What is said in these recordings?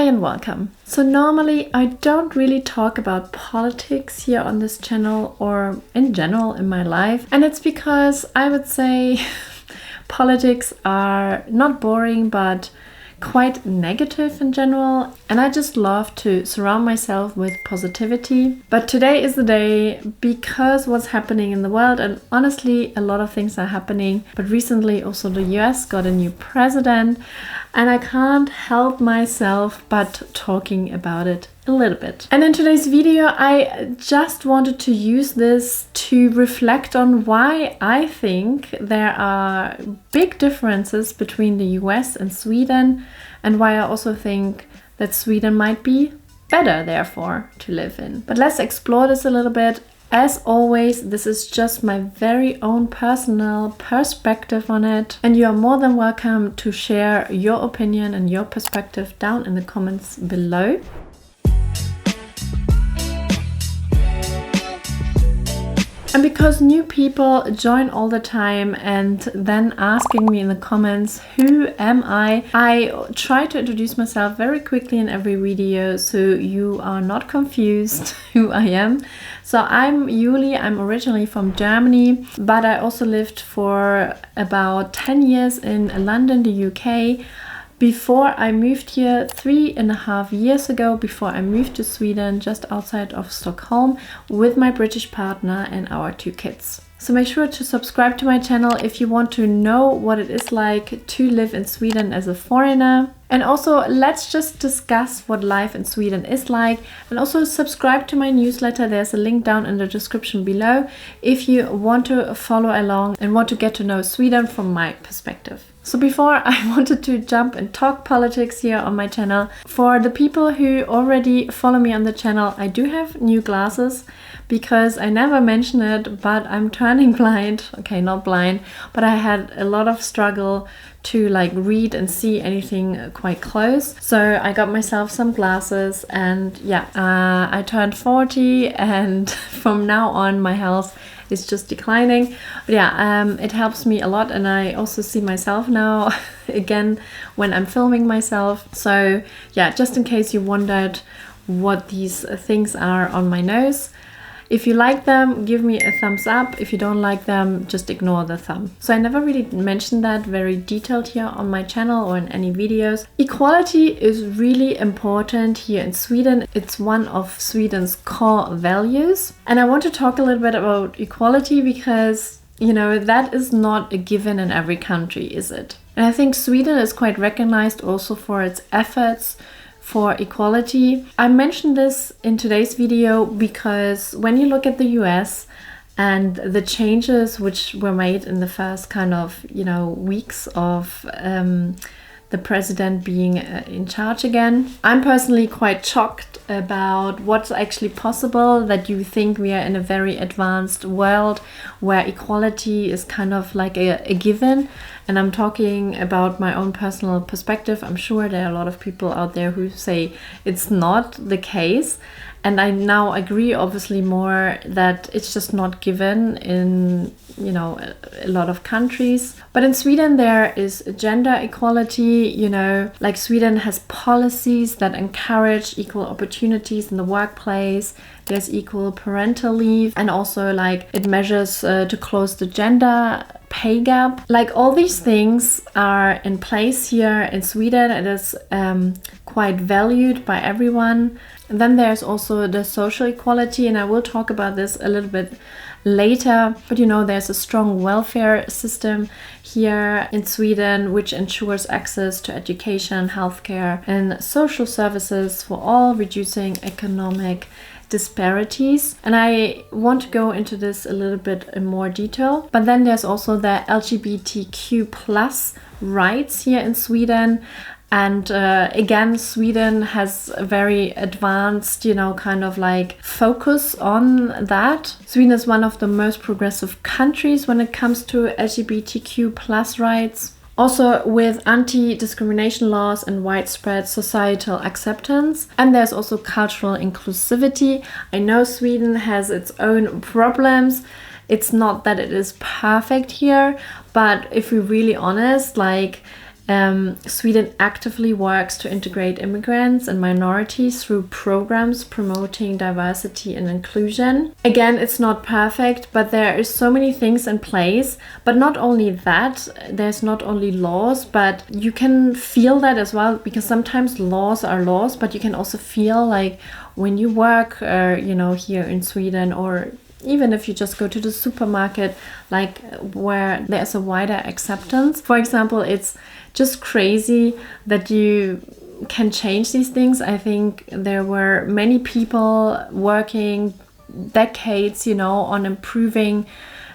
and welcome. So normally I don't really talk about politics here on this channel or in general in my life, and it's because I would say politics are not boring but quite negative in general, and I just love to surround myself with positivity. But today is the day because what's happening in the world, and honestly a lot of things are happening, but recently also the US got a new president and I can't help myself but talking about it a little bit. And in today's video I just wanted to use this to reflect on why I think there are big differences between the US and Sweden, and why I also think that Sweden might be better therefore to live in. But let's explore this a little bit. As always, this is just my very own personal perspective on it, and you are more than welcome to share your opinion and your perspective down in the comments below. And because new people join all the time and then asking me in the comments, who am I try to introduce myself very quickly in every video so you are not confused who I am. So I'm Julie, I'm originally from Germany, but I also lived for about 10 years in London, the UK. Before I moved here 3.5 years ago, before I moved to Sweden, just outside of Stockholm, with my British partner and our 2 kids. So make sure to subscribe to my channel if you want to know what it is like to live in Sweden as a foreigner. And also let's just discuss what life in Sweden is like, and also subscribe to my newsletter. There's a link down in the description below if you want to follow along and want to get to know Sweden from my perspective. So before I wanted to jump and talk politics here on my channel, for the people who already follow me on the channel, I do have new glasses because I never mention it, but I'm turning blind. Okay, not blind, but I had a lot of struggle to like read and see anything quite close. So I got myself some glasses, and yeah, I turned 40 and from now on my health is just declining. But yeah, it helps me a lot, and I also see myself now again when I'm filming myself. So yeah, just in case you wondered what these things are on my nose, if you like them, give me a thumbs up. If you don't like them, just ignore the thumb. So I never really mentioned that very detailed here on my channel or in any videos. Equality is really important here in Sweden. It's one of Sweden's core values. And I want to talk a little bit about equality because, you know, that is not a given in every country, is it? And I think Sweden is quite recognized also for its efforts for equality. I mentioned this in today's video because when you look at the US and the changes which were made in the first kind of, you know, weeks of the president being in charge again, I'm personally quite shocked about what's actually possible, that you think we are in a very advanced world where equality is kind of like a given. And I'm talking about my own personal perspective. I'm sure there are a lot of people out there who say it's not the case. And I now agree obviously more that it's just not given in, you know, a lot of countries. But in Sweden there is gender equality, you know, like Sweden has policies that encourage equal opportunities in the workplace. There's equal parental leave, and also like it measures to close the gender pay gap. Like all these things are in place here in Sweden. It is quite valued by everyone. And then there's also the social equality, and I will talk about this a little bit later. But you know, there's a strong welfare system here in Sweden which ensures access to education, healthcare and social services for all, reducing economic disparities. And I want to go into this a little bit in more detail. But then there's also the LGBTQ plus rights here in Sweden. And again, Sweden has a very advanced, you know, kind of like focus on that. Sweden is one of the most progressive countries when it comes to LGBTQ plus rights. Also with anti-discrimination laws and widespread societal acceptance. And there's also cultural inclusivity. I know Sweden has its own problems. It's not that it is perfect here, but if we're really honest, like Sweden actively works to integrate immigrants and minorities through programs promoting diversity and inclusion. Again, it's not perfect, but there is so many things in place. But not only that, there's not only laws, but you can feel that as well, because sometimes laws are laws, but you can also feel like when you work, here in Sweden, or even if you just go to the supermarket, like where there's a wider acceptance. For example, it's just crazy that you can change these things. I think there were many people working decades, on improving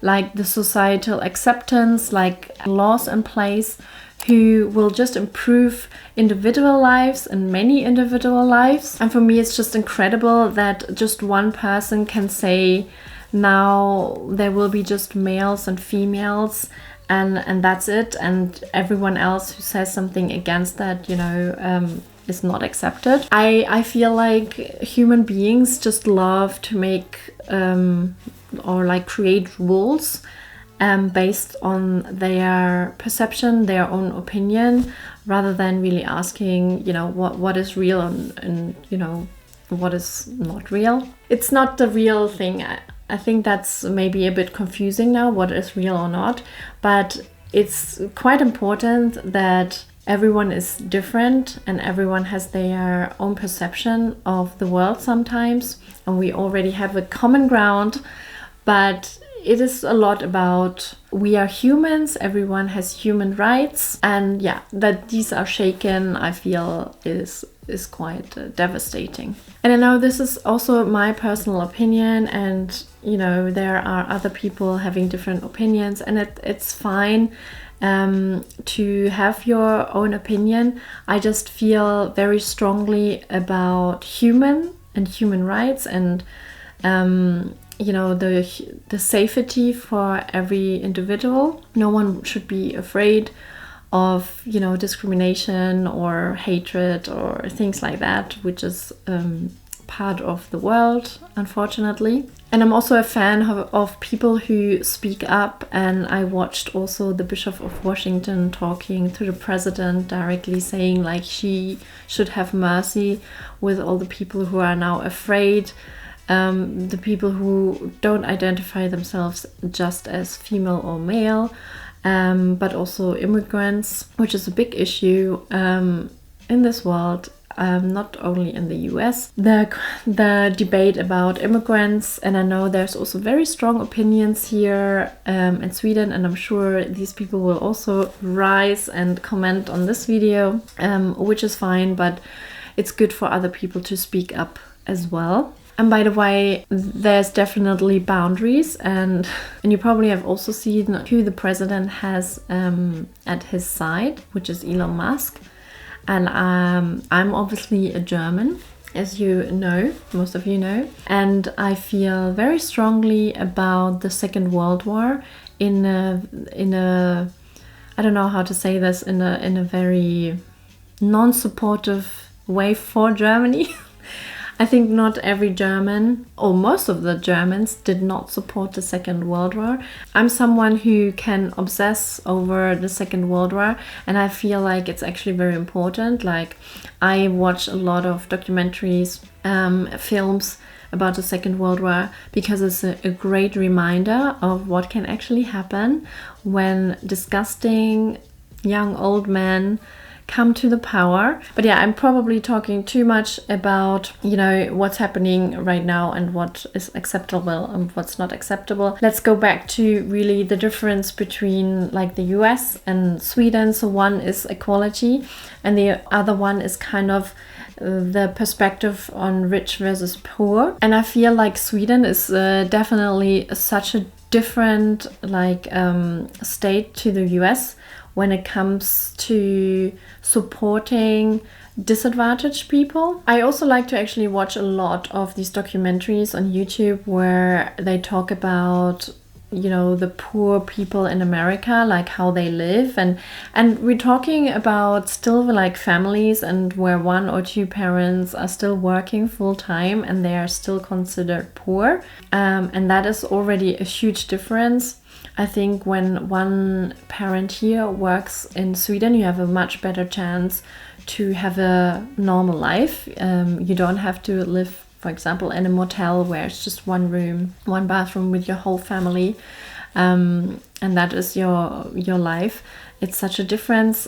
like the societal acceptance, like laws in place who will just improve individual lives and many individual lives. And for me, it's just incredible that just one person can say, now there will be just males and females, and that's it, and everyone else who says something against that, is not accepted. I feel like human beings just love to make or like create rules based on their perception, their own opinion, rather than really asking, what is real and what is not real. It's not the real thing. I think that's maybe a bit confusing now, what is real or not, but it's quite important that everyone is different and everyone has their own perception of the world sometimes, and we already have a common ground, but it is a lot about we are humans, everyone has human rights, and that these are shaken, I feel is quite devastating. And I know this is also my personal opinion, and there are other people having different opinions, and it's fine to have your own opinion. I just feel very strongly about human rights and the safety for every individual. No one should be afraid of discrimination or hatred or things like that, which is part of the world, unfortunately. And I'm also a fan of people who speak up, and I watched also the Bishop of Washington talking to the president directly, saying like she should have mercy with all the people who are now afraid, the people who don't identify themselves just as female or male, but also immigrants, which is a big issue in this world. Not only in the US, the debate about immigrants, and I know there's also very strong opinions here in Sweden, and I'm sure these people will also rise and comment on this video, which is fine, but it's good for other people to speak up as well. And by the way, there's definitely boundaries, and you probably have also seen who the president has at his side, which is Elon Musk. And I'm obviously a German, as you know, most of you know. And I feel very strongly about the Second World War in a I don't know how to say this, in a very non-supportive way for Germany. I think not every German, or most of the Germans, did not support the Second World War. I'm someone who can obsess over the Second World War, and I feel like it's actually very important. Like, I watch a lot of documentaries, films about the Second World War, because it's a great reminder of what can actually happen when disgusting young old men come to the power. But I'm probably talking too much about what's happening right now and what is acceptable and what's not acceptable. Let's go back to really the difference between like the US and Sweden. So one is equality, and the other one is kind of the perspective on rich versus poor. And I feel like Sweden is definitely such a different state to the US when it comes to supporting disadvantaged people. I also like to actually watch a lot of these documentaries on YouTube where they talk about the poor people in America, like how they live, and we're talking about still like families and where one or two parents are still working full time and they are still considered poor, and that is already a huge difference. I think when one parent here works in Sweden, you have a much better chance to have a normal life. You don't have to live, for example, in a motel where it's just one room, one bathroom with your whole family, and that is your life. It's such a difference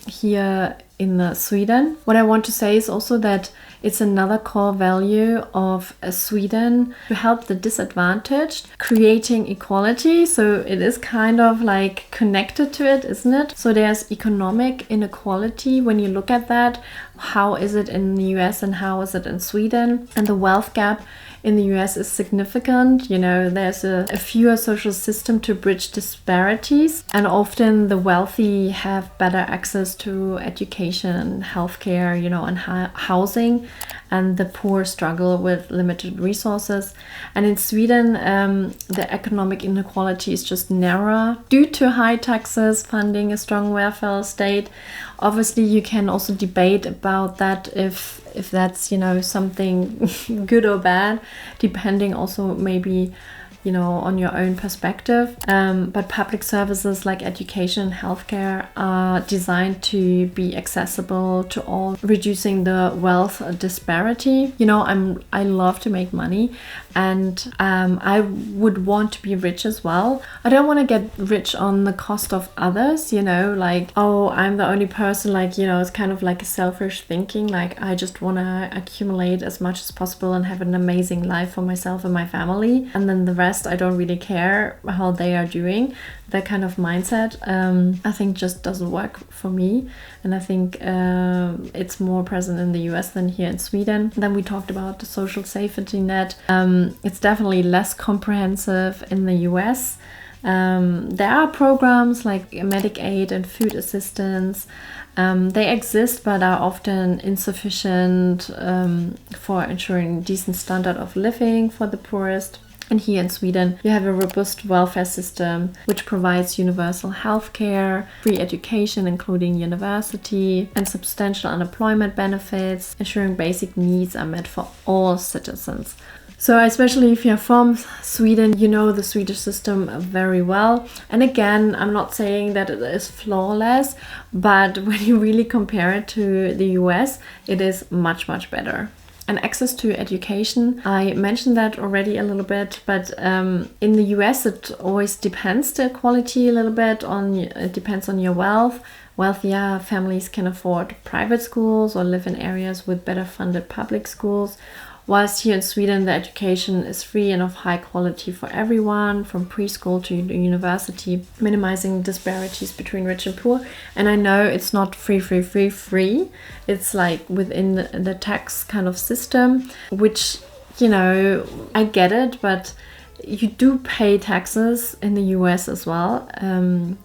here in Sweden. What I want to say is also that it's another core value of Sweden to help the disadvantaged, creating equality. So it is kind of like connected to it, isn't it? So there's economic inequality when you look at that. How is it in the US and how is it in Sweden? And the wealth gap in the US is significant. You know, there's a fewer social system to bridge disparities, and often the wealthy have better access to education, healthcare, you know, and housing, and the poor struggle with limited resources. And in Sweden, the economic inequality is just narrower due to high taxes, funding a strong welfare state. Obviously, you can also debate about that if that's, you know, something good or bad, depending also maybe, you know, on your own perspective. But public services like education and healthcare are designed to be accessible to all, reducing the wealth disparity. You know, I love to make money, and I would want to be rich as well. I don't want to get rich on the cost of others, you know, like, oh, I'm the only person, like, you know, it's kind of like a selfish thinking, like I just want to accumulate as much as possible and have an amazing life for myself and my family, and then the rest I don't really care how they are doing. That kind of mindset I think just doesn't work for me, and I think it's more present in the US than here in Sweden. Then we talked about the social safety net. It's definitely less comprehensive in the US. There are programs like Medicaid and food assistance. They exist but are often insufficient for ensuring decent standard of living for the poorest. And here in Sweden, you have a robust welfare system which provides universal health care, free education, including university, and substantial unemployment benefits, ensuring basic needs are met for all citizens. So especially if you're from Sweden, you know the Swedish system very well. And again, I'm not saying that it is flawless, but when you really compare it to the US, it is much, much better. And access to education, I mentioned that already a little bit, but in the US it always depends, the quality a little bit on, it depends on your wealth. Wealthier families can afford private schools or live in areas with better funded public schools, whilst here in Sweden the education is free and of high quality for everyone, from preschool to university, minimizing disparities between rich and poor. And I know it's not free. It's like within the tax kind of system, which, you know, I get it, but you do pay taxes in the US as well,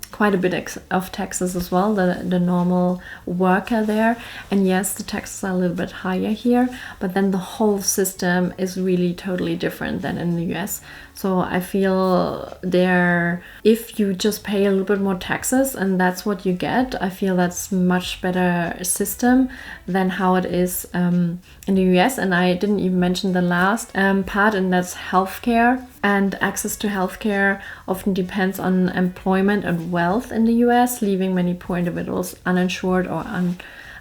quite a bit of taxes as well, the normal worker there. And yes, the taxes are a little bit higher here, but then the whole system is really totally different than in the US. So I feel there, if you just pay a little bit more taxes and that's what you get, I feel that's much better system than how it is in the US. And I didn't even mention the last part, and that's healthcare. And access to healthcare often depends on employment and wealth in the US, leaving many poor individuals uninsured or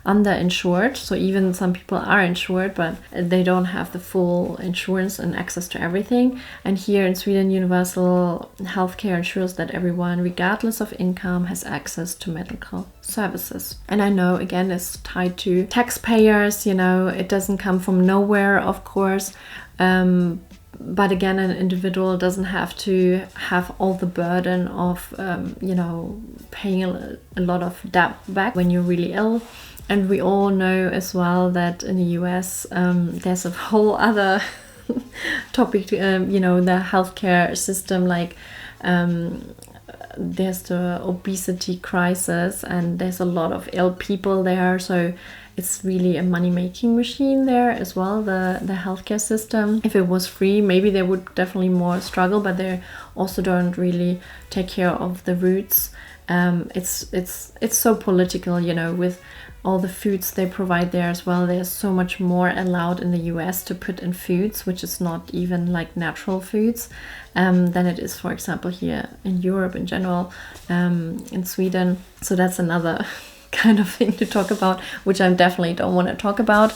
underinsured. So even some people are insured, but they don't have the full insurance and access to everything. And here in Sweden, universal healthcare ensures that everyone, regardless of income, has access to medical services. And I know, again, it's tied to taxpayers, you know, it doesn't come from nowhere, of course. But again, an individual doesn't have to have all the burden of, you know, paying a lot of debt back when you're really ill. And we all know as well that in the US, there's a whole other topic, you know, the healthcare system, like there's the obesity crisis and there's a lot of ill people there. So it's really a money-making machine there as well, the healthcare system. If it was free, maybe they would definitely more struggle, but they also don't really take care of the roots. It's so political, you know, with all the foods they provide there as well. There's so much more allowed in the US to put in foods, which is not even like natural foods, than it is, for example, here in Europe in general, in Sweden. So that's another kind of thing to talk about, which I definitely don't want to talk about.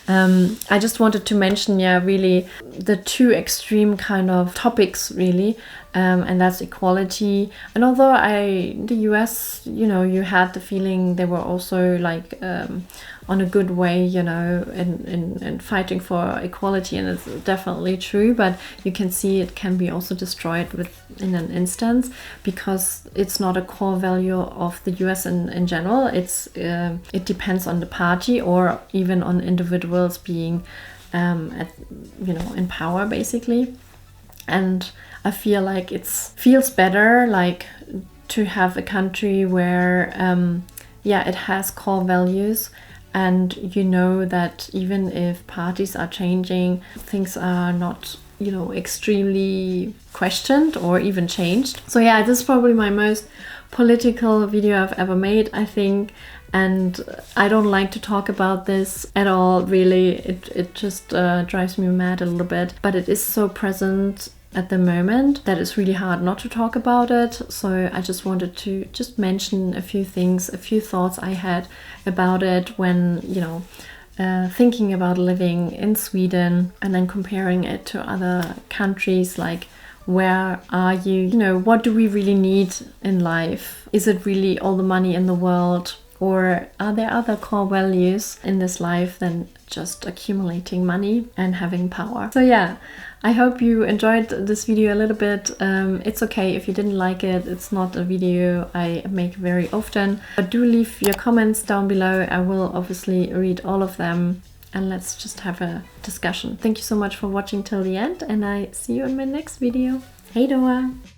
I just wanted to mention, really the two extreme kind of topics, really, and that's equality. And although the US, you had the feeling they were also like on a good way, in fighting for equality, and it's definitely true, but you can see it can be also destroyed in an instance, because it's not a core value of the US in general. It depends on the party or even on individuals being in power, basically. And I feel like it feels better, like, to have a country where it has core values, and that even if parties are changing, things are not extremely questioned or even changed. So this is probably my most political video I've ever made, I think. And I don't like to talk about this at all, really. It just drives me mad a little bit. But it is so present at the moment that it's really hard not to talk about it. So I just wanted to just mention a few things, a few thoughts I had about it when, thinking about living in Sweden, and then comparing it to other countries. Like, where are you? What do we really need in life? Is it really all the money in the world? Or are there other core values in this life than just accumulating money and having power? So I hope you enjoyed this video a little bit. It's okay if you didn't like it. It's not a video I make very often. But do leave your comments down below. I will obviously read all of them. And let's just have a discussion. Thank you so much for watching till the end. And I see you in my next video. Hej då!